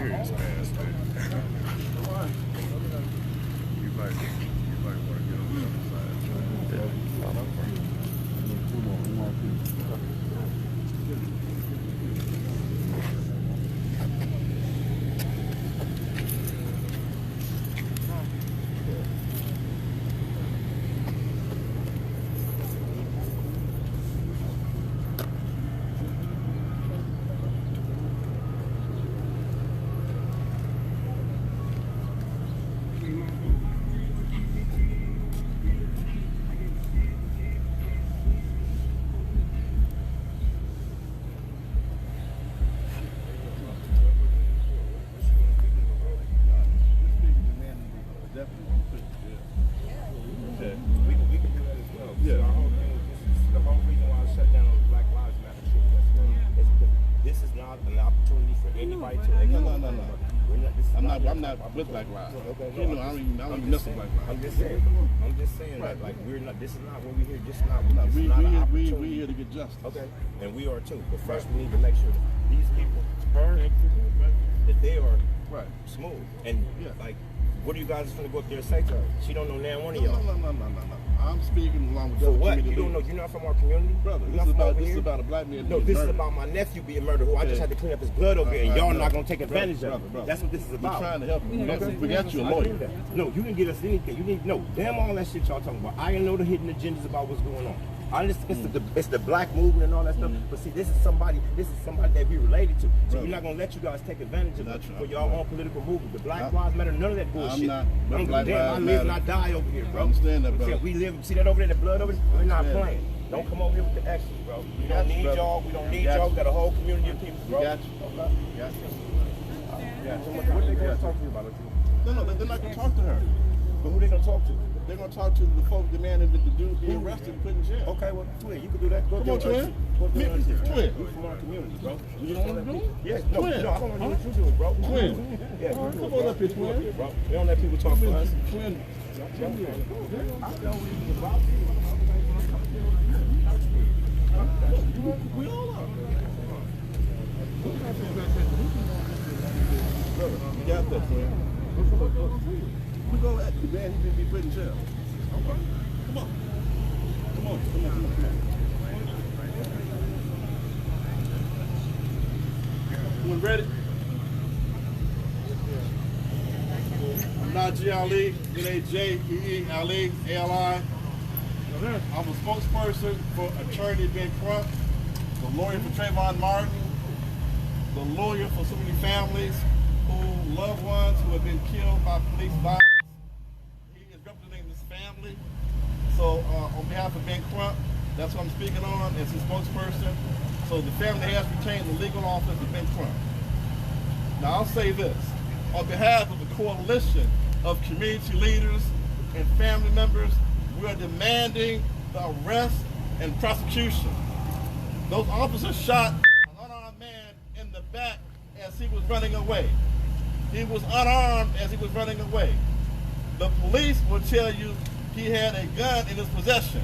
serious past that. You might want to get on the other side. I'm not with Black Lives. Okay, you know, I don't even mess with Black Lives. I'm just saying right. Like we're not. This is not what we here. Just not. We here to get justice. Okay, and we are too. But first, we need to make sure that these people, that they are smooth. And like, what are you guys going to go up there and say to her? She don't know now one of y'all. No. I'm speaking along with so what? You don't know? You're not from our community, brother. This is about a black man. No, this is about my nephew being murdered. Who I just had to clean up his blood over here, and y'all not gonna take advantage of it. That's what this is about. We're trying to help you. We got you a lawyer. No, you didn't get us anything. You didn't know. Damn all that shit y'all talking about. I didn't know the hidden agendas about what's going on. It's the black movement and all that stuff. But see, this is somebody that we related to. So we're not gonna let you guys take advantage of it for your own political movement. The Black Lives Matter, none of that bullshit. I live and I die over here, bro. I understand that, bro. We live. See that over there, the blood over there. We're not playing. Don't come over here with the extras, bro. We don't need y'all. We don't need y'all. We got a whole community of people, bro. We got you. Okay. Got you. What are they gonna talk to you about? No, they're not gonna talk to her. But who they gonna talk to? They're gonna talk to the folks demanding that the dude be arrested and put in jail. Okay, well, Twin, you can do that. Go Come on, Twin. Twin. You from our community, bro. You don't want to do it? Yes, no, I don't want to do what you do, bro. Twin. Yeah, come on up here, Twin. Bro. We don't let people talk for us. Twin. We all are. Brother, you got that, Twin. We go at the man, he didn't be put in jail. Okay. Come on. You ready? I'm Najee Ali, N-A-J-E-E, Ali, A-L-I. I'm a spokesperson for attorney Ben Crump, the lawyer for Trayvon Martin, the lawyer for so many families who loved ones who have been killed by police violence. He is representing this family. So on behalf of Ben Crump, that's what I'm speaking on as his spokesperson. So the family has retained the legal office of Ben Crump. Now I'll say this, on behalf of the coalition of community leaders and family members, we are demanding the arrest and prosecution. Those officers shot an unarmed man in the back as he was running away. He was unarmed as he was running away. The police will tell you he had a gun in his possession.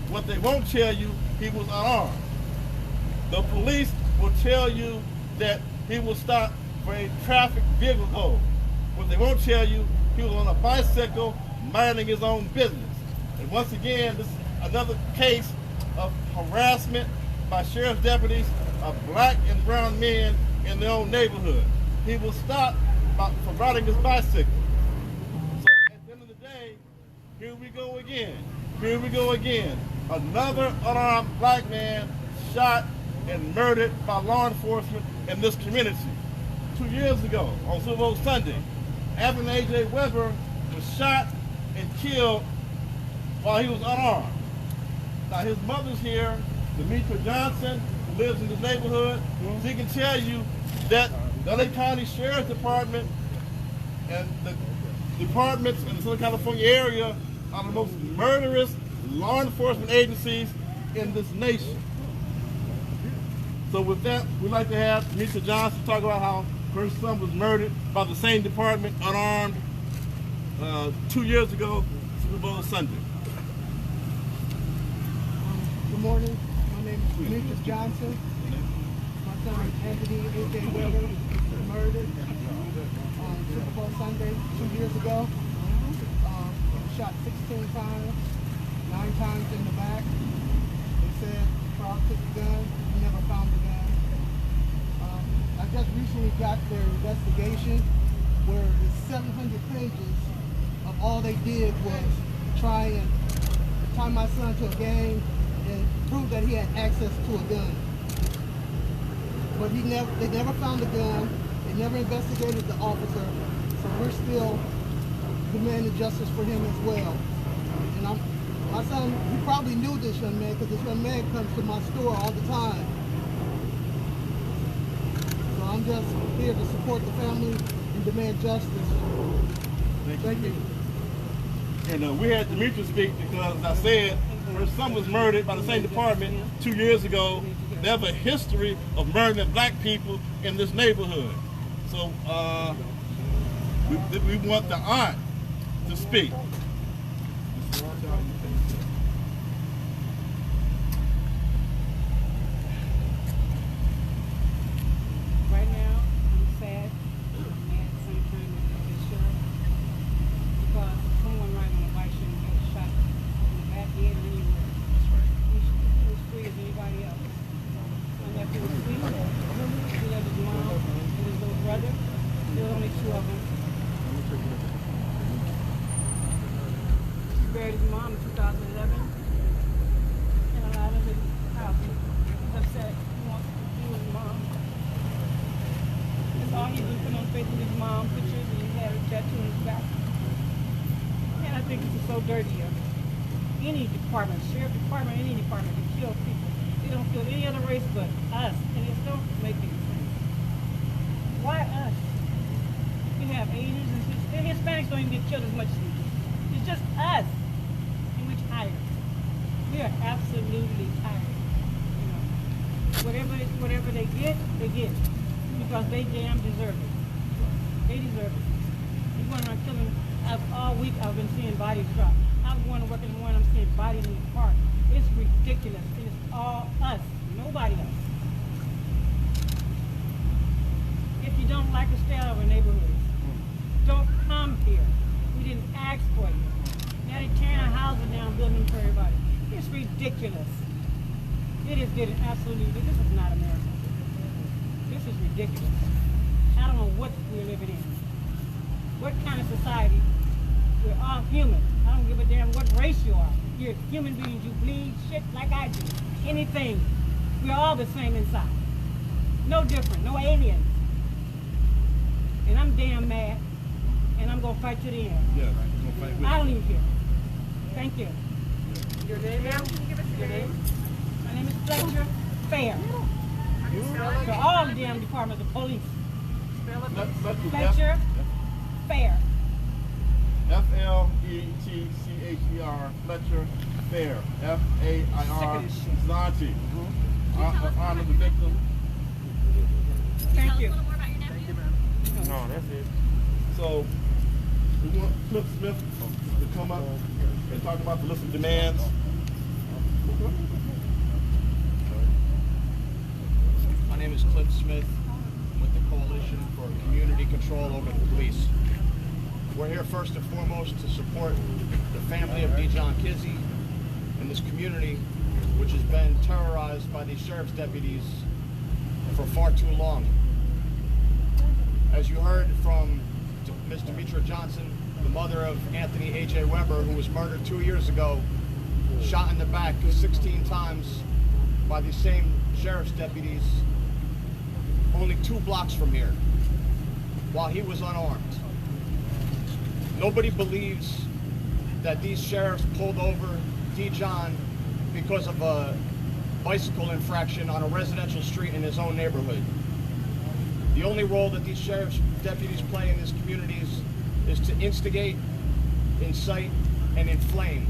What they won't tell you, he was unarmed. The police will tell you that he was stopped for a traffic vehicle code. What they won't tell you, he was on a bicycle minding his own business. And once again, this is another case of harassment by sheriff's deputies of black and brown men in their own neighborhood. He was stopped for riding his bicycle. So at the end of the day, here we go again. Here we go again. Another unarmed black man shot and murdered by law enforcement in this community. 2 years ago, on Super Bowl Sunday, Anthony A.J. Weber was shot and killed while he was unarmed. Now his mother's here, Demetra Johnson, who lives in this neighborhood. She can tell you that the LA County Sheriff's Department and the departments in the Southern California area are the most murderous law enforcement agencies in this nation. So with that, we'd like to have Demetra Johnson talk about how her son was murdered by the same department, unarmed, 2 years ago, Super Bowl Sunday. Good morning. My name is Demetra Johnson. My son Anthony A.J. Weber was murdered on Super Bowl Sunday 2 years ago. Shot 16 times, 9 times in the back. They said Carl took the gun. He never found the gun. I just recently got their investigation where it's 700 pages of all they did was try and tie my son to a gang and prove that he had access to a gun. But they never found the gun. They never investigated the officer. So we're still demanding justice for him as well. And my son, he probably knew this young man because this young man comes to my store all the time. So I'm just here to support the family and demand justice. Thank you. And we had Demetri speak because, as I said, her son was murdered by the same department 2 years ago. They have a history of murdering black people in this neighborhood. So we want the aunt to speak. Right now, I'm sad. I'm mad at the same time with the sheriff because someone riding on a bike shouldn't get shot in the back head or anywhere. That's right. He was free as anybody else. My nephew was free. He loved his mom and his little brother. There were only 2 of them. He buried his mom in 2011 and allowed him in his house. He's upset. He wants to be with his mom. That's all he's been putting on Facebook, his mom pictures, and he had a tattoo on his back. And I think this is so dirty of any department, sheriff department, any department, to kill people. They don't kill any other race but us, and it don't make any sense. Why us? We have Asians and Hispanics don't even get killed as much as we do. It's just us, and we're tired. We are absolutely tired. You know, whatever they get, because they damn deserve it. They deserve it. We're going around killing. All week I've been seeing bodies drop. I'm going to work in the morning, I'm seeing bodies in the park. It's ridiculous. It's all us, nobody else. If you don't like to stay out of our neighborhoods, don't come here. We didn't ask for you. Now they're tearing our houses down, building them for everybody. It's ridiculous. It is getting absolutely, this is not America. This is ridiculous. I don't know what we're living in. What kind of society? We're all human. I don't give a damn what race you are. You're human beings. You bleed shit like I do. Anything. We're all the same inside. No different. No aliens. And I'm damn mad. And I'm going to fight to the end. Yeah, right. We're gonna fight with I don't even care. Thank you. Your name, ma'am? Can you give us your name? My name is Fletcher Fair. To all the damn departments of police. Fletcher Fair. Fletcher, Fletcher Fair. F-A-I-R, Zanti. Honor the victim. Thank you. No, that's it. So, we want Cliff Smith to come up and talk about the list of demands. My name is Cliff Smith. I'm with the Coalition for Community Control over the Police. We're here first and foremost to support the family of Dijon Kizzee and this community, which has been terrorized by these sheriff's deputies for far too long. As you heard from Ms. Demetri Johnson, the mother of Anthony A.J. Weber, who was murdered 2 years ago, shot in the back 16 times by these same sheriff's deputies only 2 blocks from here, while he was unarmed. Nobody believes that these sheriffs pulled over Dijon because of a bicycle infraction on a residential street in his own neighborhood. The only role that these sheriff's deputies play in these communities is to instigate, incite, and inflame.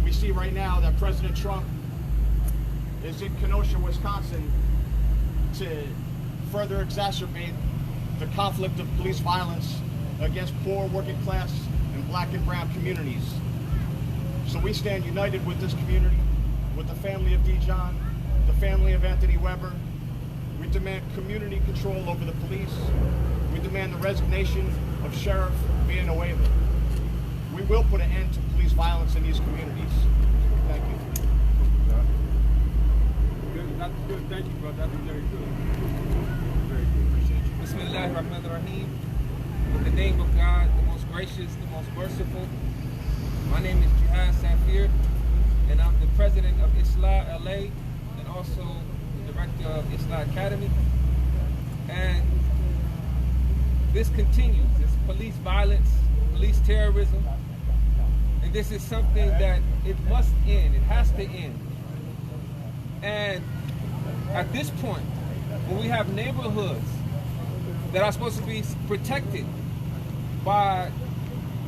We see right now that President Trump is in Kenosha, Wisconsin, to further exacerbate the conflict of police violence against poor, working class, and black and brown communities. So we stand united with this community, with the family of Dijon, the family of Anthony Weber, We demand community control over the police. We demand the resignation of Sheriff Villanueva. We will put an end to police violence in these communities. Thank you. That's good. Thank you, brother. That's very good. Very good. Appreciate you. Bismillahirrahmanirrahim. In the name of God, the most gracious, the most merciful. My name is Jihad Safir, and I'm the president of Islah LA and also the director of Islah Academy. And this continues. This police violence, police terrorism. And this is something that it must end. It has to end. And at this point, when we have neighborhoods that are supposed to be protected by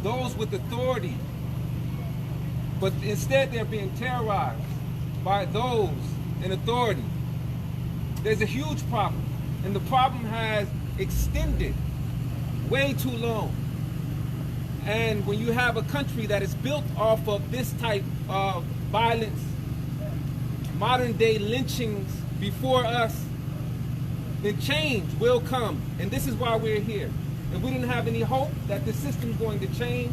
those with authority, but instead they're being terrorized by those in authority, there's a huge problem. And the problem has extended way too long. And when you have a country that is built off of this type of violence, modern day lynchings before us, then change will come. And this is why we're here. If we didn't have any hope that the system's going to change,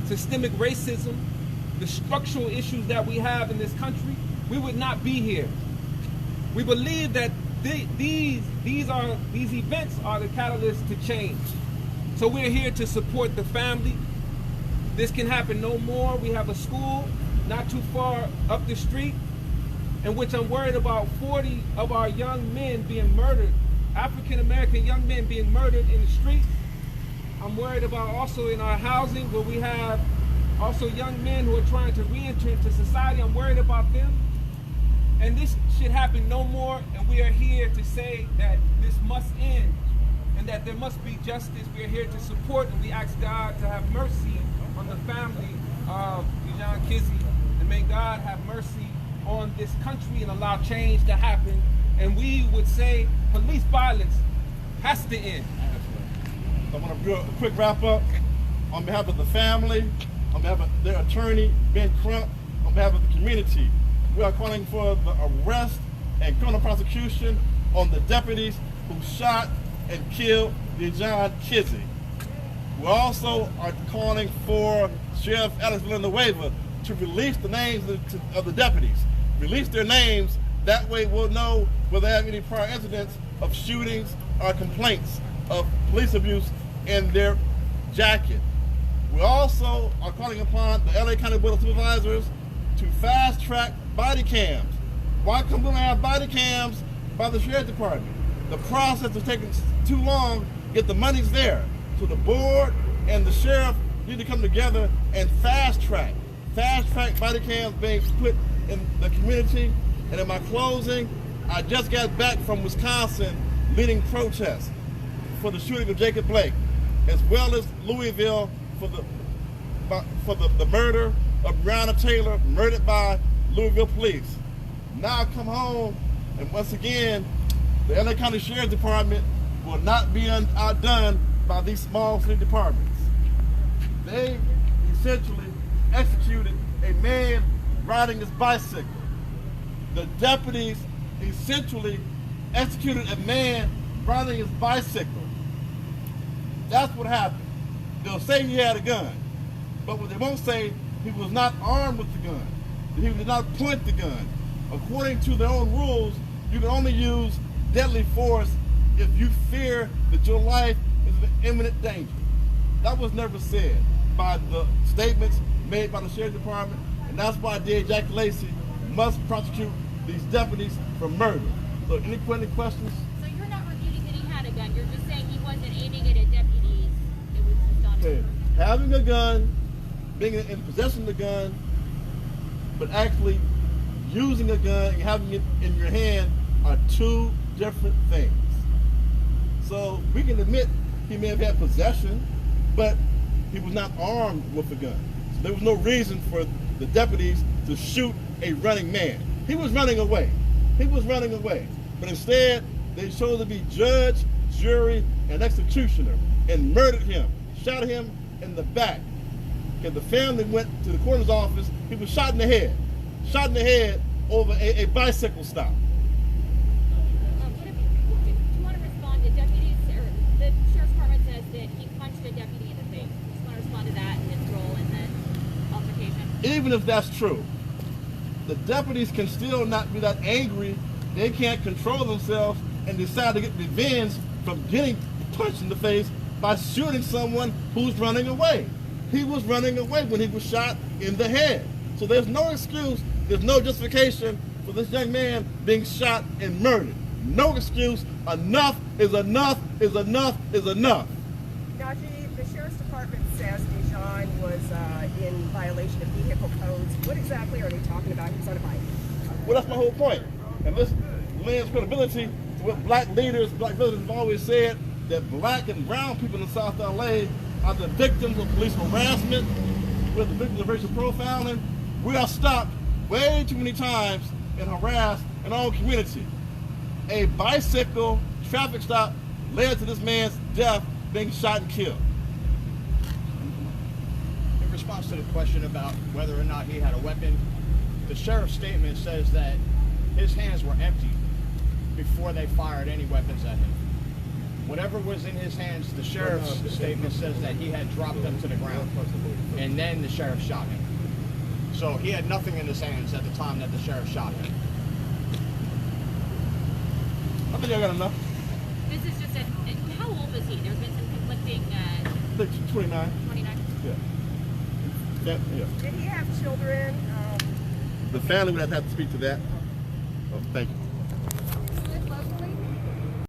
systemic racism, the structural issues that we have in this country, we would not be here. We believe that these events are the catalyst to change. So we're here to support the family. This can happen no more. We have a school not too far up the street in which I'm worried about 40 of our young men being murdered, African-American young men being murdered in the street. I'm worried about also in our housing where we have also young men who are trying to re-enter into society. I'm worried about them. And this should happen no more. And we are here to say that this must end and that there must be justice. We are here to support, and we ask God to have mercy on the family of Dijon Kizzee. And may God have mercy on this country and allow change to happen. And we would say police violence has to end. So I want to do a quick wrap up. On behalf of the family, on behalf of their attorney, Ben Crump, on behalf of the community, we are calling for the arrest and criminal prosecution on the deputies who shot and killed Dijon Kizzee. We also are calling for Sheriff Alex Villanueva to release the names of the deputies. Release their names, that way we'll know whether they have any prior incidents of shootings or complaints of police abuse in their jacket. We also are calling upon the LA County Board of Supervisors to fast track body cams. Why come we don't have body cams by the Sheriff's Department? The process is taking too long to get the monies there. So the board and the sheriff need to come together and fast track body cams being put in the community. And in my closing, I just got back from Wisconsin leading protests for the shooting of Jacob Blake, as well as Louisville for the murder of Breonna Taylor, murdered by Louisville police. Now I come home, and once again, the LA County Sheriff's Department will not be outdone by these small city departments. They essentially executed a man riding his bicycle. The deputies essentially executed a man riding his bicycle. That's what happened. They'll say he had a gun, but what they won't say, he was not armed with the gun. He did not point the gun. According to their own rules, you can only use deadly force if you fear that your life is in imminent danger. That was never said by the statements made by the Sheriff's Department, and that's why DA Jackie Lacey must prosecute these deputies for murder. So any questions? So you're not refuting that he had a gun. You're just saying he wasn't aiming it at deputies. It was just on his person. Having a gun, being in possession of the gun, but actually using a gun and having it in your hand are two different things. So we can admit he may have had possession, but he was not armed with a gun. So there was no reason for the deputies to shoot a running man. He was running away. He was running away. But instead, they chose to be judge, jury, and executioner and murdered him, shot him in the back. Because the family went to the coroner's office, he was shot in the head over a bicycle stop. even if that's true, the deputies can still not be that angry. They can't control themselves and decide to get revenge from getting punched in the face by shooting someone who's running away. He was running away when he was shot in the head. So there's no excuse, there's no justification for this young man being shot and murdered. No excuse. Enough is enough is enough is enough. Now, the Sheriff's Department says Dijon was in violation of vehicle codes. What exactly are they talking about? He was on a bike. Well, that's my whole point. And this lends credibility to what black leaders, black visitors have always said, that black and brown people in South LA are the victims of police harassment, we're the victims of racial profiling. We are stopped way too many times and harassed in our own community. A bicycle traffic stop led to this man's death, being shot and killed. In response to the question about whether or not he had a weapon, the sheriff's statement says that his hands were empty before they fired any weapons at him. Whatever was in his hands, the sheriff's statement says that he had dropped them to the ground, and then the sheriff shot him. So he had nothing in his hands at the time that the sheriff shot him. I think I got enough. This is just how old was he? There's been some conflicting. I think 29. 29. Yeah. Did he have children? The family would have to speak to that. Oh, thank you.